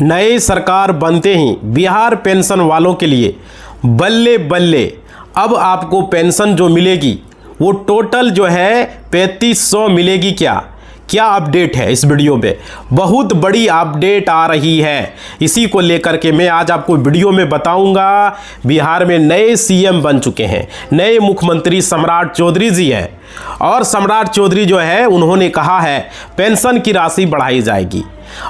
नई सरकार बनते ही बिहार पेंशन वालों के लिए बल्ले बल्ले, अब आपको पेंशन जो मिलेगी वो टोटल जो है 3500 मिलेगी। क्या अपडेट है इस वीडियो में, बहुत बड़ी अपडेट आ रही है। इसी को लेकर के मैं आज आपको वीडियो में बताऊंगा। बिहार में नए सीएम बन चुके हैं, नए मुख्यमंत्री सम्राट चौधरी जी हैं, और सम्राट चौधरी जो है उन्होंने कहा है पेंशन की राशि बढ़ाई जाएगी।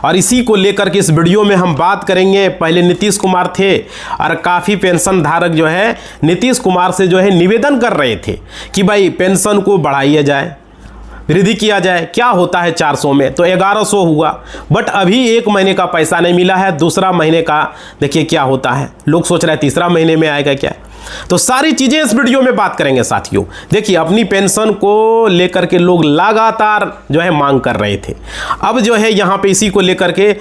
और इसी को लेकर के इस वीडियो में हम बात करेंगे। पहले नीतीश कुमार थे और काफ़ी पेंशन धारक जो है नीतीश कुमार से जो है निवेदन कर रहे थे कि भाई पेंशन को बढ़ाया जाए, वृद्धि किया जाए। क्या होता है 400 में, तो 1100 हुआ, बट अभी 1 महीने का पैसा नहीं मिला है। दूसरा महीने का देखिए क्या होता है, लोग सोच रहे हैं तीसरा महीने में आएगा क्या। तो सारी चीज़ें इस वीडियो में बात करेंगे साथियों। देखिए अपनी पेंशन को लेकर के लोग लगातार जो है मांग कर रहे थे, अब जो है यहाँ पे इसी को लेकर के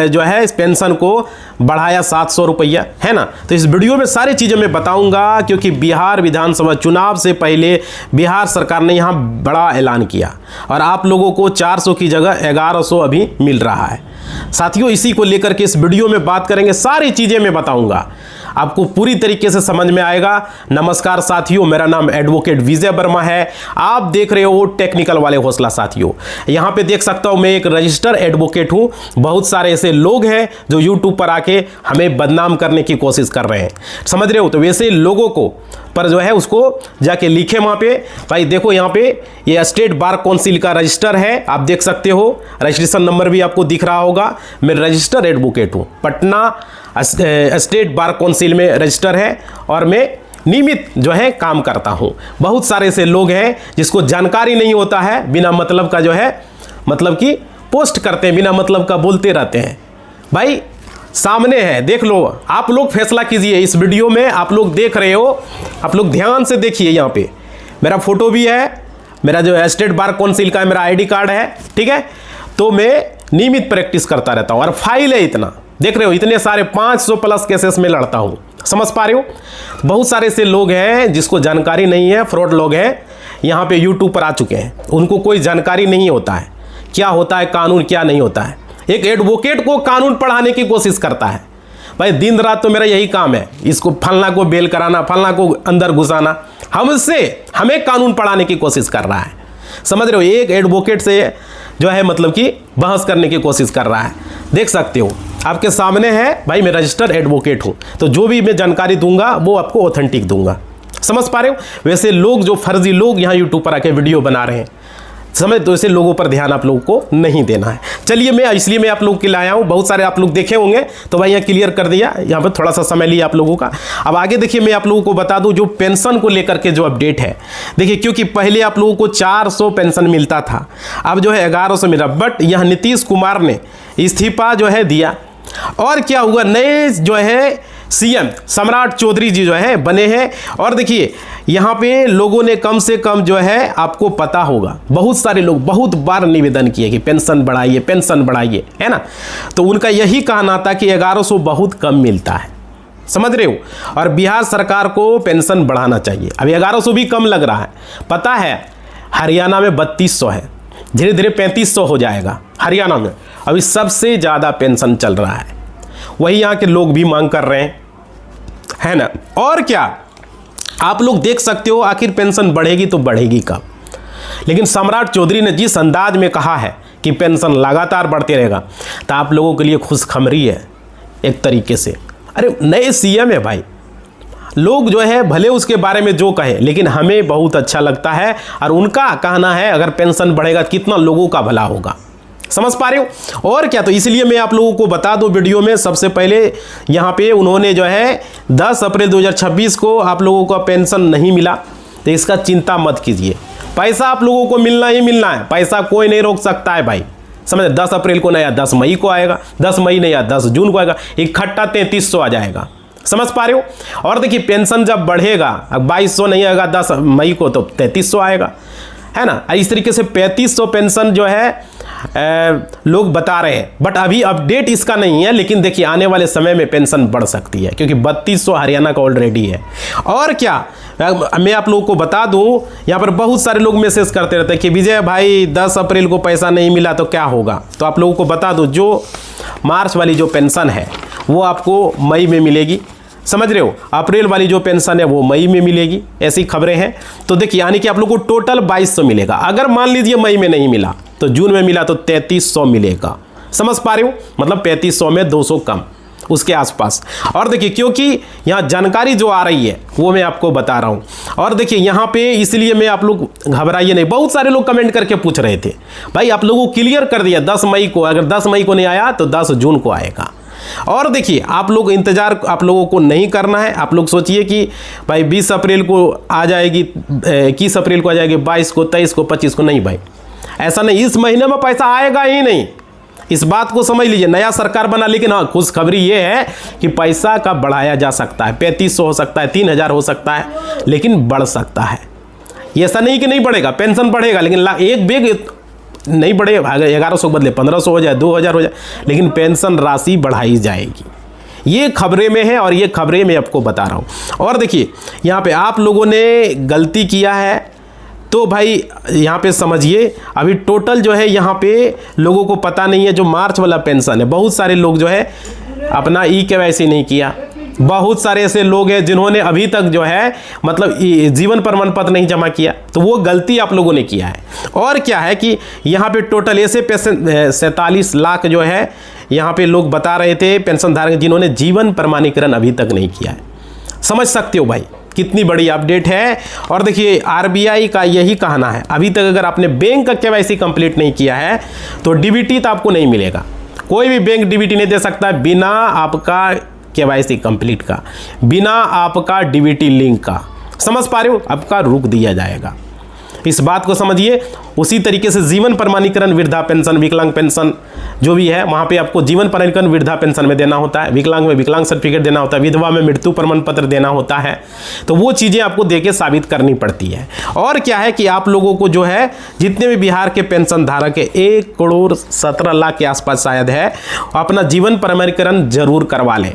जो है इस पेंशन को बढ़ाया 700 रुपया, है ना। तो इस वीडियो में सारी चीज़ें मैं बताऊंगा, क्योंकि बिहार विधानसभा चुनाव से पहले बिहार सरकार ने यहाँ बड़ा ऐलान किया और आप लोगों को 400 की जगह 1100 अभी मिल रहा है। साथियों इसी को लेकर के इस वीडियो में बात करेंगे, सारी चीज़ें मैं बताऊंगा, आपको पूरी तरीके से समझ में आएगा। नमस्कार साथियों, मेरा नाम एडवोकेट विजय वर्मा है, आप देख रहे हो टेक्निकल वाले हौसला। साथियों यहाँ पे देख सकता हूँ मैं एक रजिस्टर्ड एडवोकेट हूँ। बहुत सारे ऐसे लोग हैं जो यूट्यूब पर आके हमें बदनाम करने की कोशिश कर रहे हैं, समझ रहे हो। तो वैसे लोगों को पर जो है उसको जाके लिखे वहाँ पे, भाई देखो यहाँ पे ये स्टेट बार काउंसिल का रजिस्टर है, आप देख सकते हो, रजिस्ट्रेशन नंबर भी आपको दिख रहा होगा। मैं रजिस्टर्ड एडवोकेट हूँ, पटना स्टेट बार काउंसिल में रजिस्टर है और मैं नियमित जो है काम करता हूँ। बहुत सारे ऐसे लोग हैं जिसको जानकारी नहीं होता है, बिना मतलब का जो है मतलब कि पोस्ट करते हैं, बिना मतलब का बोलते रहते हैं। भाई सामने है, देख लो, आप लोग फैसला कीजिए। इस वीडियो में आप लोग देख रहे हो, आप लोग ध्यान से देखिए। यहाँ पे मेरा फोटो भी है, मेरा जो है स्टेट बार काउंसिल का मेरा आईडी कार्ड है, ठीक है। तो मैं नियमित प्रैक्टिस करता रहता हूँ और फाइल है इतना, देख रहे हो, इतने सारे 500 प्लस केसेस में लड़ता हूँ, समझ पा रहे हो। बहुत सारे ऐसे लोग हैं जिसको जानकारी नहीं है, फ्रॉड लोग हैं, यहाँ पे यूट्यूब पर आ चुके हैं, उनको कोई जानकारी नहीं होता है क्या होता है कानून, क्या नहीं होता है। एक एडवोकेट को कानून पढ़ाने की कोशिश करता है, भाई दिन रात तो मेरा यही काम है, इसको फलना को बेल कराना, फलना को अंदर घुसाना, हमें कानून पढ़ाने की कोशिश कर रहा है, समझ रहे हो। एक एडवोकेट से जो है मतलब कि बहस करने की कोशिश कर रहा है, देख सकते हो आपके सामने है। भाई मैं रजिस्टर्ड एडवोकेट हूँ, तो जो भी मैं जानकारी दूंगा वो आपको ऑथेंटिक दूंगा, समझ पा रहे हो। वैसे लोग जो फर्जी लोग यहाँ यूट्यूब पर आके वीडियो बना रहे हैं, समझ, तो ऐसे लोगों पर ध्यान आप लोगों को नहीं देना है। चलिए मैं इसलिए मैं आप लोगों के लिए आया हूँ, बहुत सारे आप लोग देखे होंगे, तो भाई यहाँ क्लियर कर दिया, यहाँ पर थोड़ा सा समय लिया आप लोगों का। अब आगे देखिए मैं आप लोगों को बता दूँ जो पेंशन को लेकर के जो अपडेट है। देखिए क्योंकि पहले आप लोगों को 400 पेंशन मिलता था, अब जो है 1100 मिला, बट यहाँ नीतीश कुमार ने इस्तीफा जो है दिया, और क्या हुआ, नए जो है सीएम सम्राट चौधरी जी जो है बने हैं। और देखिए यहाँ पे लोगों ने कम से कम जो है आपको पता होगा, बहुत सारे लोग बहुत बार निवेदन किए कि पेंशन बढ़ाइए, पेंशन बढ़ाइए, है ना। तो उनका यही कहना था कि 1100 बहुत कम मिलता है, समझ रहे हो, और बिहार सरकार को पेंशन बढ़ाना चाहिए। अभी 1100 भी कम लग रहा है, पता है हरियाणा में 3200 है, धीरे धीरे 3500 हो जाएगा हरियाणा में। अभी सबसे ज़्यादा पेंशन चल रहा है, वही यहाँ के लोग भी मांग कर रहे हैं, है ना। और क्या आप लोग देख सकते हो, आखिर पेंशन बढ़ेगी तो बढ़ेगी कब। लेकिन सम्राट चौधरी ने जिस अंदाज में कहा है कि पेंशन लगातार बढ़ते रहेगा, तो आप लोगों के लिए खुशखबरी है एक तरीके से। अरे नए सीएम है भाई, लोग जो है भले उसके बारे में जो कहे, लेकिन हमें बहुत अच्छा लगता है, और उनका कहना है अगर पेंशन बढ़ेगा कितना लोगों का भला होगा, समझ पा रहे हो। और क्या, तो इसलिए मैं आप लोगों को बता दूं वीडियो में सबसे पहले, यहाँ पे उन्होंने जो है 10 अप्रैल 2026 को आप लोगों का पेंशन नहीं मिला, तो इसका चिंता मत कीजिए, पैसा आप लोगों को मिलना ही मिलना है, पैसा कोई नहीं रोक सकता है भाई, समझे। 10 अप्रैल को नहीं आया, 10 मई को आएगा, 10 मई नहीं आया 10 जून को आएगा, इकट्ठा 3300 आ जाएगा, समझ पा रहे हो। और देखिए पेंशन जब बढ़ेगा, अब 2200 नहीं आएगा 10 मई को, तो 3300 आएगा, है ना। इस तरीके से 3500 पेंशन जो है लोग बता रहे हैं, बट अभी अपडेट इसका नहीं है। लेकिन देखिए आने वाले समय में पेंशन बढ़ सकती है, क्योंकि 3200 हरियाणा का ऑलरेडी है। और क्या मैं आप लोगों को बता दूं, यहाँ पर बहुत सारे लोग मैसेज करते रहते हैं कि विजय भाई 10 अप्रैल को पैसा नहीं मिला तो क्या होगा। तो आप लोगों को बता दूं, जो मार्च वाली जो पेंशन है वो आपको मई में मिलेगी, समझ रहे हो। अप्रैल वाली जो पेंशन है वो मई में मिलेगी, ऐसी खबरें हैं। तो देखिए यानी कि आप लोगों को टोटल 2200 मिलेगा। अगर मान लीजिए मई में नहीं मिला तो जून में मिला तो 3300 मिलेगा। समझ पा रहे हो, मतलब 3500 में 200 कम, उसके आसपास। और देखिए क्योंकि यहाँ जानकारी जो आ रही है वो मैं आपको बता रहा हूँ। और देखिए यहाँ पे इसलिए मैं, आप लोग घबराइए नहीं। बहुत सारे लोग कमेंट करके पूछ रहे थे, भाई आप लोगों को क्लियर कर दिया 10 मई को, अगर 10 मई को नहीं आया तो 10 जून को आएगा। और देखिए आप लोग इंतजार आप लोगों को नहीं करना है। आप लोग सोचिए कि भाई 20 अप्रैल को आ जाएगी, 21 अप्रैल को आ जाएगी, 22 को, 23 को, 25 को, नहीं भाई ऐसा नहीं। इस महीने में पैसा आएगा ही नहीं, इस बात को समझ लीजिए। नया सरकार बना, लेकिन हाँ खुशखबरी ये है कि पैसा का बढ़ाया जा सकता है। 3500 हो सकता है, 3000 हो सकता है, लेकिन बढ़ सकता है। ये ऐसा नहीं कि नहीं बढ़ेगा, पेंशन बढ़ेगा, लेकिन एक बेग नहीं बढ़े। अगर 1100 के बदले 1500 हो जाए, 2000 हो जाए, लेकिन पेंशन राशि बढ़ाई जाएगी। ये खबरें में है और ये खबरें मैं आपको बता रहा हूँ। और देखिए यहाँ पे आप लोगों ने गलती किया है तो भाई यहाँ पे समझिए, अभी टोटल जो है यहाँ पे लोगों को पता नहीं है। जो मार्च वाला पेंशन है, बहुत सारे लोग जो है अपना KYC नहीं किया। बहुत सारे ऐसे लोग हैं जिन्होंने अभी तक जो है मतलब जीवन प्रमाण पत्र नहीं जमा किया, तो वो गलती आप लोगों ने किया है। और क्या है कि यहाँ पे टोटल ऐसे 47 लाख जो है यहाँ पे लोग बता रहे थे पेंशन धारक, जिन्होंने जीवन प्रमाणीकरण अभी तक नहीं किया है। समझ सकते हो भाई कितनी बड़ी अपडेट है। और देखिए RBI का यही कहना है, अभी तक अगर आपने बैंक का KYC कंप्लीट नहीं किया है तो DBT तो आपको नहीं मिलेगा। कोई भी बैंक DBT नहीं दे सकता बिना आपका KYC कंप्लीट का, बिना आपका DBT लिंक का। समझ पा रहे हो, आपका रुक दिया जाएगा। इस बात को समझिए। उसी तरीके से जीवन प्रमाणीकरण, वृद्धा पेंशन, विकलांग पेंशन जो भी है वहाँ पे आपको जीवन प्रमाणीकरण वृद्धा पेंशन में देना होता है, विकलांग में विकलांग सर्टिफिकेट देना होता है, विधवा में मृत्यु प्रमाण पत्र देना होता है। तो वो चीज़ें आपको देके साबित करनी पड़ती है। और क्या है कि आप लोगों को जो है जितने भी बिहार के पेंशन धारक है 1,17,00,000 के आसपास शायद है, अपना जीवन प्रमाणीकरण जरूर करवा लें।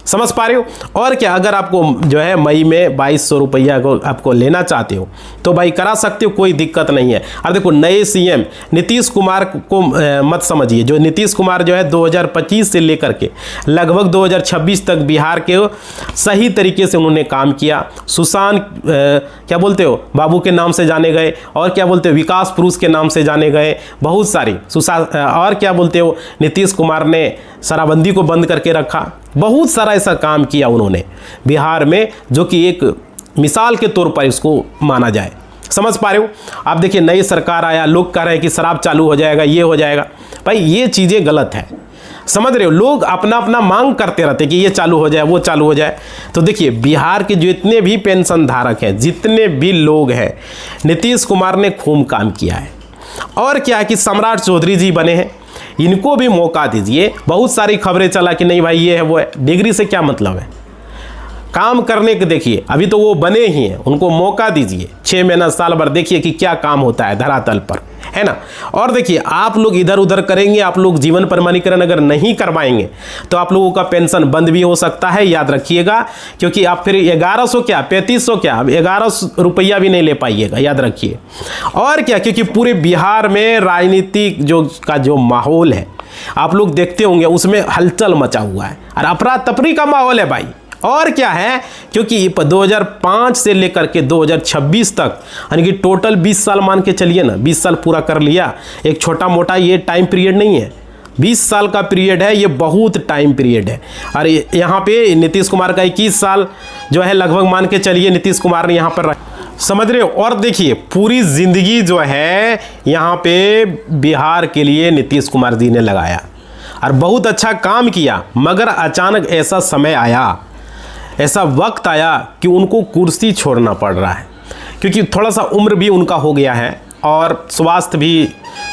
समझ पा रहे हो। और क्या अगर आपको जो है मई में 2200 रुपया को आपको लेना चाहते हो तो भाई करा सकते हो, कोई दिक्कत नहीं है। और देखो नए CM नीतीश कुमार को मत समझिए। जो नीतीश कुमार जो है 2025 से लेकर के लगभग 2026 तक बिहार के सही तरीके से उन्होंने काम किया। सुशांत क्या बोलते हो बाबू के नाम से जाने गए, और क्या बोलते हो विकास पुरुष के नाम से जाने गए बहुत सारी। और क्या बोलते हो नीतीश कुमार ने शराबबंदी को बंद करके रखा। बहुत सारा ऐसा काम किया उन्होंने बिहार में, जो कि एक मिसाल के तौर पर इसको माना जाए। समझ पा रहे हो। आप देखिए नई सरकार आया, लोग कह रहे हैं कि शराब चालू हो जाएगा, ये हो जाएगा। भाई ये चीज़ें गलत है, समझ रहे हो। लोग अपना अपना मांग करते रहते हैं कि ये चालू हो जाए, वो चालू हो जाए। तो देखिए बिहार के जितने भी पेंशन धारक हैं, जितने भी लोग हैं, नीतीश कुमार ने खूब काम किया है। और क्या है कि सम्राट चौधरी जी बने हैं, इनको भी मौका दीजिए। बहुत सारी खबरें चला कि नहीं भाई ये है वो है, डिग्री से क्या मतलब है, काम करने के देखिए। अभी तो वो बने ही हैं, उनको मौका दीजिए 6 महीना साल भर, देखिए कि क्या काम होता है धरातल पर, है ना। और देखिए आप लोग इधर उधर करेंगे, आप लोग जीवन प्रमाणीकरण अगर नहीं करवाएंगे तो आप लोगों का पेंशन बंद भी हो सकता है, याद रखिएगा। क्योंकि आप फिर 1100 क्या 3500 क्या 1100 रुपया भी नहीं ले पाइएगा, याद रखिए। और क्या, क्योंकि पूरे बिहार में राजनीतिक जो माहौल है आप लोग देखते होंगे, उसमें हलचल मचा हुआ है और अफरा तफरी का माहौल है भाई। और क्या है, क्योंकि 2005 से लेकर के 2026 तक, यानी कि टोटल 20 साल मान के चलिए ना, 20 साल पूरा कर लिया। एक छोटा मोटा ये टाइम पीरियड नहीं है, 20 साल का पीरियड है, ये बहुत टाइम पीरियड है। और यहाँ पे नीतीश कुमार का 21 साल जो है लगभग मान के चलिए नीतीश कुमार ने यहाँ पर, समझ रहे हो। और देखिए पूरी जिंदगी जो है यहाँ पे बिहार के लिए नीतीश कुमार जी ने लगाया और बहुत अच्छा काम किया। मगर अचानक ऐसा समय आया, ऐसा वक्त आया कि उनको कुर्सी छोड़ना पड़ रहा है, क्योंकि थोड़ा सा उम्र भी उनका हो गया है और स्वास्थ्य भी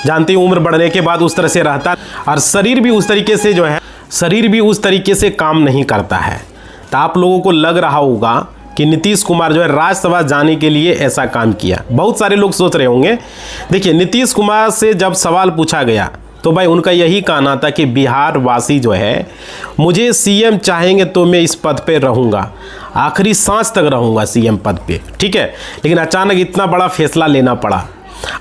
जानते हैं उम्र बढ़ने के बाद उस तरह से रहता है, और शरीर भी उस तरीके से काम नहीं करता है। तो आप लोगों को लग रहा होगा कि नीतीश कुमार जो है राज्यसभा जाने के लिए ऐसा काम किया। बहुत सारे लोग सोच रहे होंगे, देखिए नीतीश कुमार से जब सवाल पूछा गया तो भाई उनका यही कहना था कि बिहार वासी जो है मुझे सीएम चाहेंगे तो मैं इस पद पे रहूँगा, आखिरी सांस तक रहूँगा सीएम पद पे, ठीक है। लेकिन अचानक इतना बड़ा फैसला लेना पड़ा।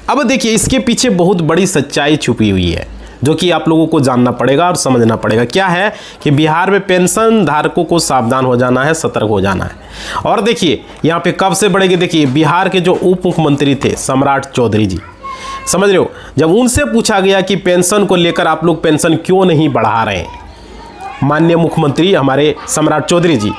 अब देखिए इसके पीछे बहुत बड़ी सच्चाई छुपी हुई है जो कि आप लोगों को जानना पड़ेगा और समझना पड़ेगा। क्या है कि बिहार में पेंशन धारकों को सावधान हो जाना है, सतर्क हो जाना है। और देखिए यहाँ पे कब से बढ़ेगी, देखिए बिहार के जो उप मुख्यमंत्री थे सम्राट चौधरी जी, समझ रहे हो, जब उनसे पूछा गया कि पेंशन को लेकर आप लोग पेंशन क्यों नहीं बढ़ा रहे हैं, माननीय मुख्यमंत्री हमारे सम्राट चौधरी जी,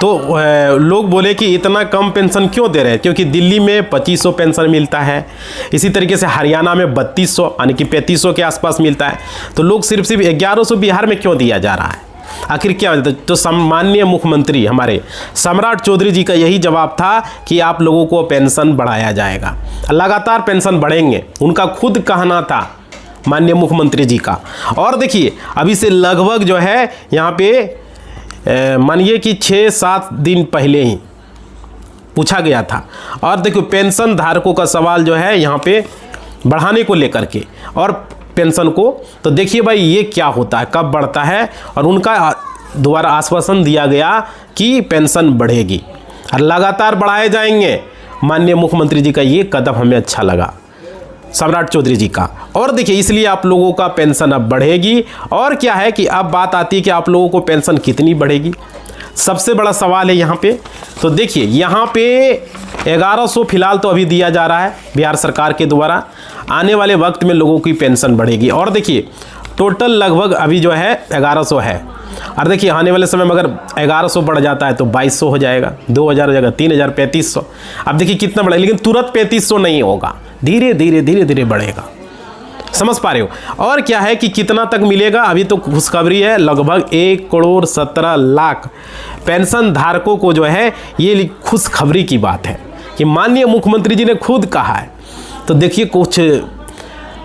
तो लोग बोले कि इतना कम पेंशन क्यों दे रहे हैं, क्योंकि दिल्ली में 2500 पेंशन मिलता है, इसी तरीके से हरियाणा में 3200 यानी कि 3500 के आसपास मिलता है, तो लोग सिर्फ 1100 बिहार में क्यों दिया जा रहा है, आखिर क्या वजह? तो सम्माननीय मुख्यमंत्री हमारे सम्राट चौधरी जी का यही जवाब था कि आप लोगों को पेंशन बढ़ाया जाएगा, लगातार पेंशन बढ़ेंगे, उनका खुद कहना था माननीय मुख्यमंत्री जी का। और देखिए अभी से लगभग जो है यहाँ पे मानिए कि 6-7 दिन पहले ही पूछा गया था। और देखो पेंशन धारकों का सवाल जो है यहाँ पे बढ़ाने को लेकर के और पेंशन को, तो देखिए भाई ये क्या होता है, कब बढ़ता है, और उनका दोबारा आश्वासन दिया गया कि पेंशन बढ़ेगी और लगातार बढ़ाए जाएंगे। माननीय मुख्यमंत्री जी का ये कदम हमें अच्छा लगा, सम्राट चौधरी जी का। और देखिए इसलिए आप लोगों का पेंशन अब बढ़ेगी। और क्या है कि अब बात आती है कि आप लोगों को पेंशन कितनी बढ़ेगी, सबसे बड़ा सवाल है यहाँ पे। तो देखिए यहाँ पे 1100 फिलहाल तो अभी दिया जा रहा है बिहार सरकार के द्वारा, आने वाले वक्त में लोगों की पेंशन बढ़ेगी। और देखिए टोटल लगभग अभी जो है 1100 है, और देखिए आने वाले समय में अगर 1100 बढ़ जाता है तो 2200 हो जाएगा, 2000 हो जाएगा, 3000, 3500। अब देखिए कितना बढ़ेगा, लेकिन तुरंत 3500 नहीं होगा, धीरे धीरे बढ़ेगा, समझ पा रहे हो। और क्या है कि कितना तक मिलेगा, अभी तो खुशखबरी है, लगभग 1,17,00,000 पेंशन धारकों को जो है, ये खुशखबरी की बात है कि माननीय मुख्यमंत्री जी ने खुद कहा है। तो देखिए कुछ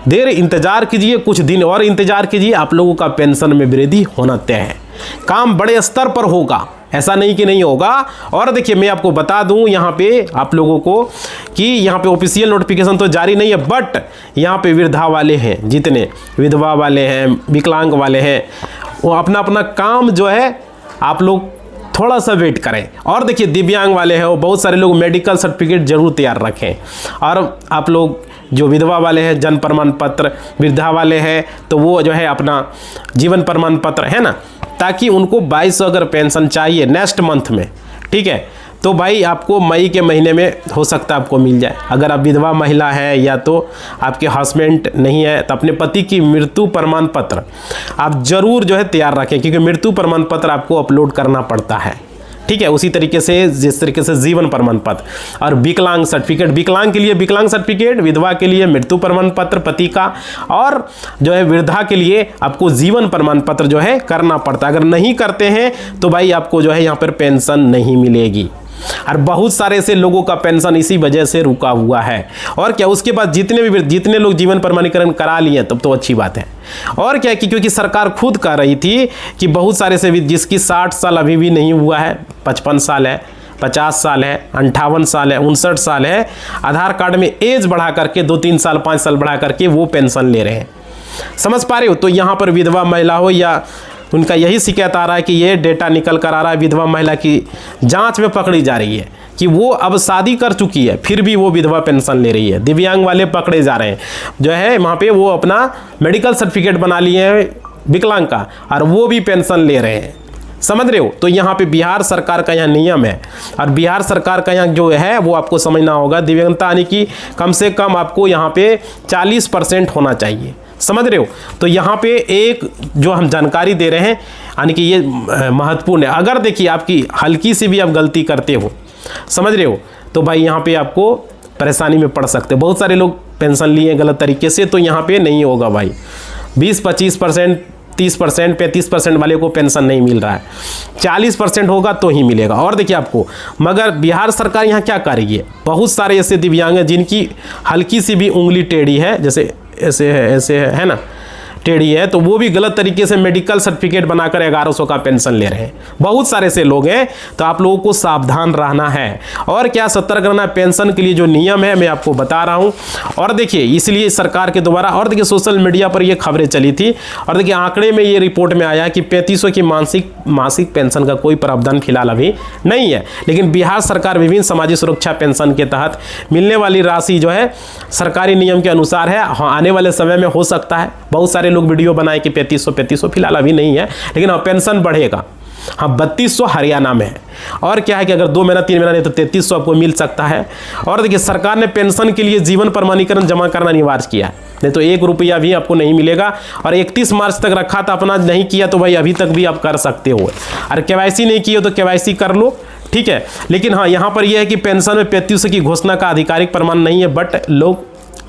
देर इंतजार कीजिए, कुछ दिन और इंतजार कीजिए, आप लोगों का पेंशन में वृद्धि होना तय है। काम बड़े स्तर पर होगा, ऐसा नहीं कि नहीं होगा। और देखिए मैं आपको बता दूं यहाँ पे आप लोगों को कि यहाँ पे ऑफिशियल नोटिफिकेशन तो जारी नहीं है, बट यहाँ पे वृद्धा वाले हैं, जितने विधवा वाले हैं, विकलांग वाले हैं, वो अपना अपना काम जो है आप लोग थोड़ा सा वेट करें। और देखिए दिव्यांग वाले हैं, वो बहुत सारे लोग मेडिकल सर्टिफिकेट जरूर तैयार रखें। और आप लोग जो विधवा वाले हैं जन्म प्रमाण पत्र, वृद्धा वाले हैं तो वो जो है अपना जीवन प्रमाण पत्र है ना, ताकि उनको 2200 अगर पेंशन चाहिए नेक्स्ट मंथ में, ठीक है, तो भाई आपको मई के महीने में हो सकता है आपको मिल जाए। अगर आप विधवा महिला है या तो आपके हस्बैंड नहीं है तो अपने पति की मृत्यु प्रमाण पत्र आप जरूर जो है तैयार रखें, क्योंकि मृत्यु प्रमाण पत्र आपको अपलोड करना पड़ता है, ठीक है। उसी तरीके से जिस तरीके से जीवन प्रमाण पत्र और विकलांग सर्टिफिकेट, विकलांग के लिए विकलांग सर्टिफिकेट, विधवा के लिए मृत्यु प्रमाण पत्र पति का, और जो है वृद्धा के लिए आपको जीवन प्रमाण पत्र जो है करना पड़ता है। अगर नहीं करते हैं तो भाई आपको जो है यहाँ पर पेंशन नहीं मिलेगी। और बहुत सारे ऐसे लोगों का पेंशन इसी वजह से रुका हुआ है। और क्या उसके बाद जितने लोग जीवन प्रमाणीकरण करा लिए तब तो अच्छी बात है। और क्या कि क्योंकि सरकार खुद कह रही थी कि बहुत सारे से जिसकी 60 साल अभी भी नहीं हुआ है, 55 साल है, 50 साल है, 58 साल है, 59 साल है, आधार कार्ड में एज बढ़ा करके 2-3 साल 5 साल बढ़ा करके वो पेंशन ले रहे हैं, समझ पा रहे हो। तो यहाँ पर विधवा महिला हो या उनका यही शिकायत आ रहा है कि ये डेटा निकल कर आ रहा है, विधवा महिला की जांच में पकड़ी जा रही है कि वो अब शादी कर चुकी है फिर भी वो विधवा पेंशन ले रही है। दिव्यांग वाले पकड़े जा रहे हैं जो है वहाँ पे, वो अपना मेडिकल सर्टिफिकेट बना लिए हैं विकलांग का और वो भी पेंशन ले रहे हैं, समझ रहे हो। तो यहाँ पे बिहार सरकार का यहाँ नियम है और बिहार सरकार का यहाँ जो है वो आपको समझना होगा। दिव्यांगता यानी कि कम से कम आपको यहाँ पे 40% होना चाहिए, समझ रहे हो। तो यहाँ पे एक जो हम जानकारी दे रहे हैं यानी कि ये महत्वपूर्ण है। अगर देखिए आपकी हल्की सी भी आप गलती करते हो, समझ रहे हो, तो भाई यहाँ पे आपको परेशानी में पड़ सकते हो। बहुत सारे लोग पेंशन लिए गलत तरीके से, तो यहाँ पे नहीं होगा भाई। 20-25%, 30%, 35% वाले को पेंशन नहीं मिल रहा है, 40% होगा तो ही मिलेगा। और देखिए आपको, मगर बिहार सरकार यहाँ क्या कर रही है, बहुत सारे ऐसे दिव्यांग हैं जिनकी हल्की सी भी उंगली टेढ़ी है, जैसे ऐसे है ना, टेढ़ी है, तो वो भी गलत तरीके से मेडिकल सर्टिफिकेट बनाकर 1100 का पेंशन ले रहे हैं। बहुत सारे से लोग हैं, तो आप लोगों को सावधान रहना है और क्या सतर्क रहना। पेंशन के लिए जो नियम है मैं आपको बता रहा हूं। और देखिए इसलिए सरकार के द्वारा, और देखिए सोशल मीडिया पर ये खबरें चली थी, और देखिए आंकड़े में ये रिपोर्ट में आया कि 3500 की मासिक पेंशन का कोई प्रावधान फिलहाल अभी नहीं है, लेकिन बिहार सरकार विभिन्न सामाजिक सुरक्षा पेंशन के तहत मिलने वाली राशि जो है सरकारी नियम के अनुसार है। हाँ, आने वाले समय में हो सकता है, बहुत सारे लोग वीडियो बनाए कि 3500 फिलहाल अभी नहीं है, लेकिन हाँ पेंशन बढ़ेगा। हाँ 3200 हरियाणा में है, और क्या है कि अगर 2 महीना 3 महीना नहीं तो 3300 आपको मिल सकता है। और देखिए सरकार ने पेंशन के लिए जीवन प्रमाणीकरण जमा करना अनिवार्य किया है, नहीं तो 1 रुपया भी आपको नहीं मिलेगा। और 31 मार्च तक रखा था, अपना नहीं किया तो भाई अभी तक भी आप कर सकते हो। और केवाईसी नहीं किए तो केवाईसी कर लो, ठीक है। लेकिन हाँ यहाँ पर यह है कि पेंशन में 3500 की घोषणा का आधिकारिक प्रमाण नहीं है, बट लोग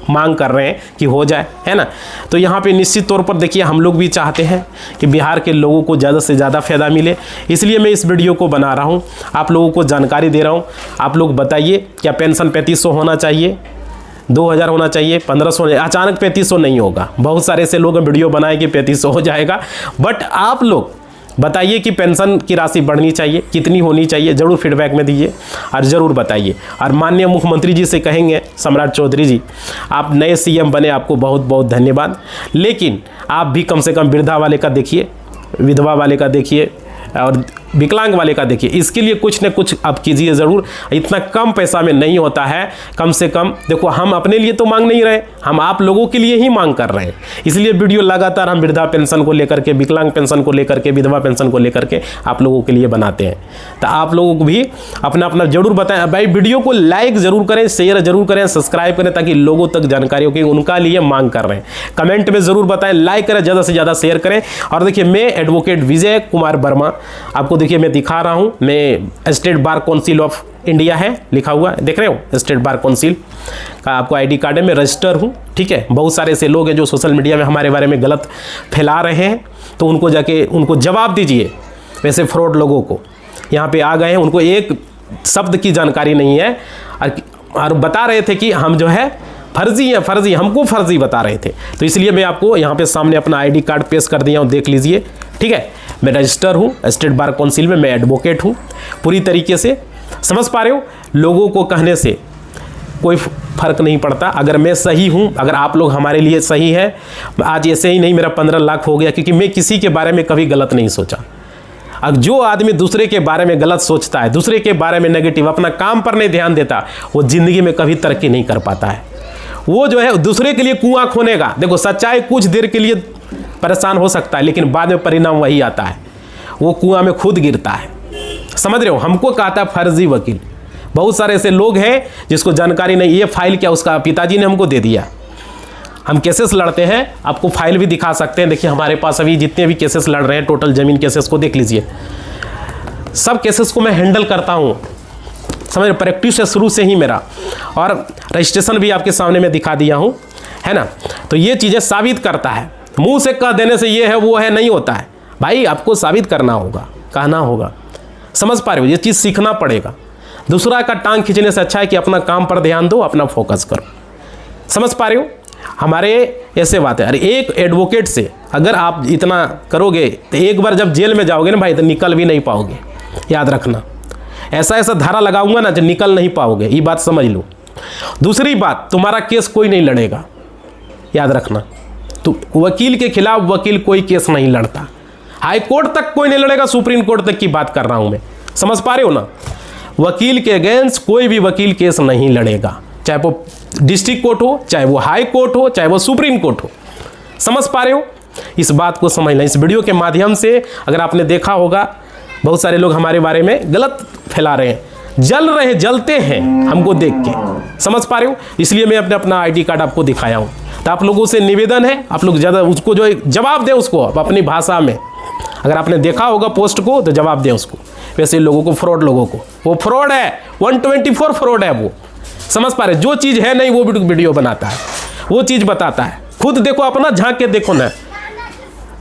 मांग कर रहे हैं कि हो जाए, है ना। तो यहाँ पे निश्चित तौर पर देखिए हम लोग भी चाहते हैं कि बिहार के लोगों को ज़्यादा से ज़्यादा फ़ायदा मिले, इसलिए मैं इस वीडियो को बना रहा हूँ, आप लोगों को जानकारी दे रहा हूँ। आप लोग बताइए क्या पेंशन 3500 होना चाहिए, 2000 होना चाहिए, 1500? अचानक 3500 नहीं होगा। बहुत सारे ऐसे लोग वीडियो बनाए कि 3500 हो जाएगा, बट आप लोग बताइए कि पेंशन की राशि बढ़नी चाहिए, कितनी होनी चाहिए, ज़रूर फीडबैक में दीजिए और ज़रूर बताइए। और माननीय मुख्यमंत्री जी से कहेंगे, सम्राट चौधरी जी आप नए सीएम बने, आपको बहुत बहुत धन्यवाद, लेकिन आप भी कम से कम वृद्धा वाले का देखिए, विधवा वाले का देखिए और विकलांग वाले का देखिए, इसके लिए कुछ न कुछ आप कीजिए ज़रूर। इतना कम पैसा में नहीं होता है, कम से कम देखो हम अपने लिए तो मांग नहीं रहे, हम आप लोगों के लिए ही मांग कर रहे हैं। इसलिए वीडियो लगातार हम वृद्धा पेंशन को लेकर के, विकलांग पेंशन को लेकर के, विधवा पेंशन को लेकर के आप लोगों के लिए बनाते हैं। तो आप लोगों को भी अपना अपना जरूर बताएं भाई, वीडियो को लाइक ज़रूर करें, शेयर ज़रूर करें, सब्सक्राइब करें, ताकि लोगों तक जानकारी हो कि उनका लिए मांग कर रहे हैं। कमेंट में ज़रूर बताएं, लाइक करें, ज़्यादा से ज़्यादा शेयर करें। और देखिए मैं एडवोकेट विजय कुमार वर्मा आपको देखिए मैं दिखा रहा हूं, मैं state bar council of India है लिखा हुआ है, देख रहे हो, स्टेट बार काउंसिल का आपको आईडी कार्ड है, मैं रजिस्टर हूं, ठीक है। बहुत सारे ऐसे लोग हैं जो सोशल मीडिया में हमारे बारे में गलत फैला रहे हैं, तो उनको जाके उनको जवाब दीजिए। वैसे फ्रॉड लोगों को यहाँ पे आ गए हैं, उनको एक शब्द की जानकारी नहीं है और बता रहे थे कि हम जो है फर्जी है, फर्जी, हमको फर्जी बता रहे थे। तो इसलिए मैं आपको यहाँ पे सामने अपना आईडी कार्ड पेश कर दिया हूँ, देख लीजिए, ठीक है। मैं रजिस्टर हूँ स्टेट बार काउंसिल में, मैं एडवोकेट हूँ पूरी तरीके से, समझ पा रहे हो। लोगों को कहने से कोई फ़र्क नहीं पड़ता, अगर मैं सही हूँ, अगर आप लोग हमारे लिए सही है। आज ऐसे ही नहीं मेरा 15 लाख हो गया, क्योंकि मैं किसी के बारे में कभी गलत नहीं सोचा। अब जो आदमी दूसरे के बारे में गलत सोचता है, दूसरे के बारे में नेगेटिव, अपना काम पर नहीं ध्यान देता, वो ज़िंदगी में कभी तरक्की नहीं कर पाता है। वो जो है दूसरे के लिए कुआं खोनेगा। देखो सच्चाई कुछ देर के लिए परेशान हो सकता है, लेकिन बाद में परिणाम वही आता है, वो कुआं में खुद गिरता है, समझ रहे हो। हमको कहता है फर्जी वकील, बहुत सारे ऐसे लोग हैं जिसको जानकारी नहीं, ये फाइल क्या उसका पिताजी ने हमको दे दिया। हम केसेस लड़ते हैं, आपको फाइल भी दिखा सकते हैं, देखिए हमारे पास अभी जितने भी केसेस लड़ रहे हैं, टोटल ज़मीन केसेस को देख लीजिए, सब केसेस को मैं हैंडल करता हूँ, समझ, प्रैक्टिस है शुरू से ही मेरा। और रजिस्ट्रेशन भी आपके सामने मैं दिखा दिया हूँ, है ना। तो ये चीज़ें साबित करता है, मुंह से कह देने से ये है वो है नहीं होता है भाई, आपको साबित करना होगा, कहना होगा, समझ पा रहे हो। ये चीज़ सीखना पड़ेगा। दूसरा का टांग खींचने से अच्छा है कि अपना काम पर ध्यान दो, अपना फोकस करो, समझ पा रहे हो। हमारे ऐसे बात है, अरे एक एडवोकेट से अगर आप इतना करोगे तो एक बार जब जेल में जाओगे ना भाई, तो निकल भी नहीं पाओगे, याद रखना। ऐसा ऐसा धारा लगाऊंगा ना जो निकल नहीं पाओगे, ये बात समझ लो। दूसरी बात, तुम्हारा केस कोई नहीं लड़ेगा, याद रखना। तो वकील के खिलाफ वकील कोई केस नहीं लड़ता, हाई कोर्ट तक कोई नहीं लड़ेगा, सुप्रीम कोर्ट तक की बात कर रहा हूं मैं, समझ पा रहे हो ना। वकील के अगेंस्ट कोई भी वकील केस नहीं लड़ेगा, चाहे वो डिस्ट्रिक्ट कोर्ट हो, चाहे वो हाई कोर्ट हो, चाहे वो सुप्रीम कोर्ट हो, समझ पा रहे हो। इस बात को समझना। इस वीडियो के माध्यम से अगर आपने देखा होगा, बहुत सारे लोग हमारे बारे में गलत फैला रहे हैं, जल रहे, जलते हैं हमको देख के, समझ पा रहे हो। इसलिए मैं अपना आईडी कार्ड आपको दिखाया हूँ। तो आप लोगों से निवेदन है, आप लोग ज़्यादा उसको जो जवाब दें उसको अपनी भाषा में। अगर आपने देखा होगा पोस्ट को तो जवाब दें उसको। वैसे लोगों को, फ्रॉड लोगों को, वो फ्रॉड है, 124 फ्रॉड है वो, समझ पा रहे। जो चीज़ है नहीं वो वीडियो बनाता है, वो चीज़ बताता है। खुद देखो, अपना झांक के देखो ना,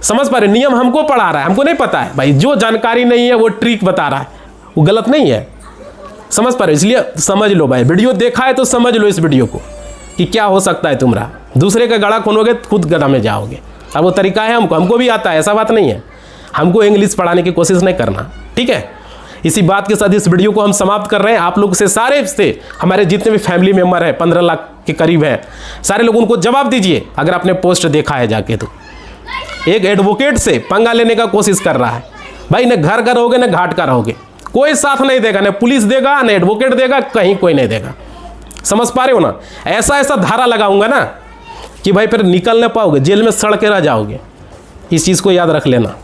समझ पा रहे। नियम हमको पढ़ा रहा है, हमको नहीं पता है भाई। जो जानकारी नहीं है वो ट्रिक बता रहा है, वो गलत नहीं है, समझ पा रहे। इसलिए समझ लो भाई, वीडियो देखा है तो समझ लो इस वीडियो को कि क्या हो सकता है तुम्हारा। दूसरे का गड़ा खोलोगे खुद गड्ढा में जाओगे। अब वो तरीका है हमको भी आता है, ऐसा बात नहीं है। हमको इंग्लिश पढ़ाने की कोशिश नहीं करना, ठीक है। इसी बात के साथ इस वीडियो को हम समाप्त कर रहे हैं। आप लोग से सारे से हमारे जितने भी फैमिली मेम्बर हैं 15 लाख के करीब हैं, सारे लोग उनको जवाब दीजिए अगर आपने पोस्ट देखा है जाके तो। एक एडवोकेट से पंगा लेने का कोशिश कर रहा है भाई, न घर का रहोगे न घाट का रहोगे, कोई साथ नहीं देगा, न पुलिस देगा न एडवोकेट देगा, कहीं कोई नहीं देगा। समझ पा रहे हो ना। ऐसा ऐसा धारा लगाऊंगा ना कि भाई फिर निकल ना पाओगे, जेल में सड़ के रह जाओगे। इस चीज़ को याद रख लेना,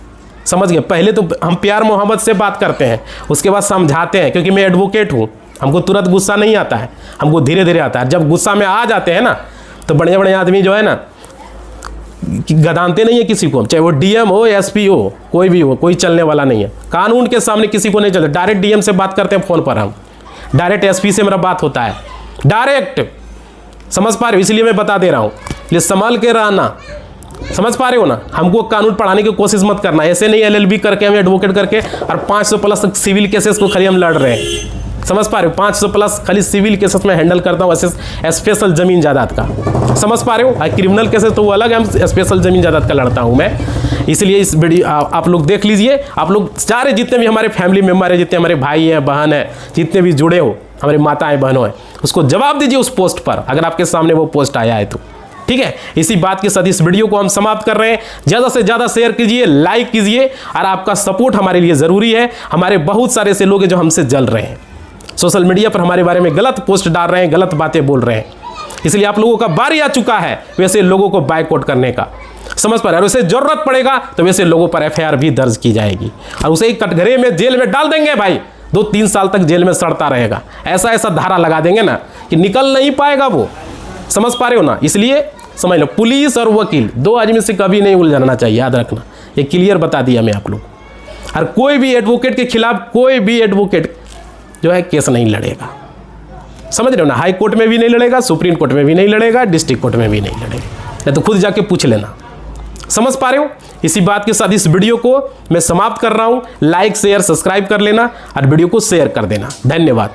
समझ गए। पहले तो हम प्यार मोहब्बत से बात करते हैं, उसके बाद समझाते हैं, क्योंकि मैं एडवोकेट हूँ। हमको तुरंत गुस्सा नहीं आता है, हमको धीरे धीरे आता है। जब गुस्सा में आ जाते हैं ना तो बड़े बड़े आदमी जो है ना गदानते नहीं है किसी को, चाहे वो डीएम हो एसपी हो, कोई भी हो, कोई चलने वाला नहीं है। कानून के सामने किसी को नहीं चलता। डायरेक्ट डीएम से बात करते हैं फ़ोन पर, हम डायरेक्ट एसपी से मेरा बात होता है डायरेक्ट। समझ पा रहे हो, इसलिए मैं बता दे रहा हूँ, ये संभाल के रहना। समझ पा रहे हो ना। हमको कानून पढ़ाने की कोशिश मत करना। ऐसे नहीं एलएलबी करके हम एडवोकेट करके और 500 प्लस सिविल केसेस को खाली हम लड़ रहे हैं। समझ पा रहे हो, 500 प्लस खाली सिविल केसेस में हैंडल करता हूँ, स्पेशल जमीन जायदाद का। समझ पा रहे हो। क्रिमिनल केसेस तो वो अलग है, हम स्पेशल जमीन जायदाद का लड़ता हूँ मैं। इसलिए इस वीडियो आप लोग देख लीजिए। आप लोग सारे जितने भी हमारे फैमिली मेम्बर है, जितने हमारे भाई हैं बहन है, जितने भी जुड़े हो, हमारी माताएं बहनों हैं, उसको जवाब दीजिए उस पोस्ट पर, अगर आपके सामने वो पोस्ट आया है तो, ठीक है। इसी बात के साथ इस वीडियो को हम समाप्त कर रहे हैं। ज़्यादा से ज़्यादा शेयर कीजिए, लाइक कीजिए, और आपका सपोर्ट हमारे लिए ज़रूरी है। हमारे बहुत सारे ऐसे लोग हैं जो हमसे जल रहे हैं, सोशल मीडिया पर हमारे बारे में गलत पोस्ट डाल रहे हैं, गलत बातें बोल रहे हैं। इसलिए आप लोगों का बारी आ चुका है वैसे लोगों को बायकॉट करने का। समझ पा रहे हैं। और उसे जरूरत पड़ेगा तो वैसे लोगों पर एफआईआर भी दर्ज की जाएगी, और उसे ही कटघरे में जेल में डाल देंगे भाई, 2-3 साल तक जेल में सड़ता रहेगा। ऐसा ऐसा धारा लगा देंगे ना कि निकल नहीं पाएगा वो। समझ पा रहे हो ना। इसलिए समझ लो, पुलिस और वकील 2 आदमी से कभी नहीं उलझना चाहिए, याद रखना। ये क्लियर बता दिया मैं आप लोग। और कोई भी एडवोकेट के खिलाफ कोई भी एडवोकेट जो है केस नहीं लड़ेगा। समझ रहे हो ना। हाई कोर्ट में भी नहीं लड़ेगा, सुप्रीम कोर्ट में भी नहीं लड़ेगा, डिस्ट्रिक्ट कोर्ट में भी नहीं लड़ेगा। नहीं तो खुद जाके पूछ लेना। समझ पा रहे हो। इसी बात के साथ इस वीडियो को मैं समाप्त कर रहा हूं। लाइक शेयर सब्सक्राइब कर लेना और वीडियो को शेयर कर देना। धन्यवाद।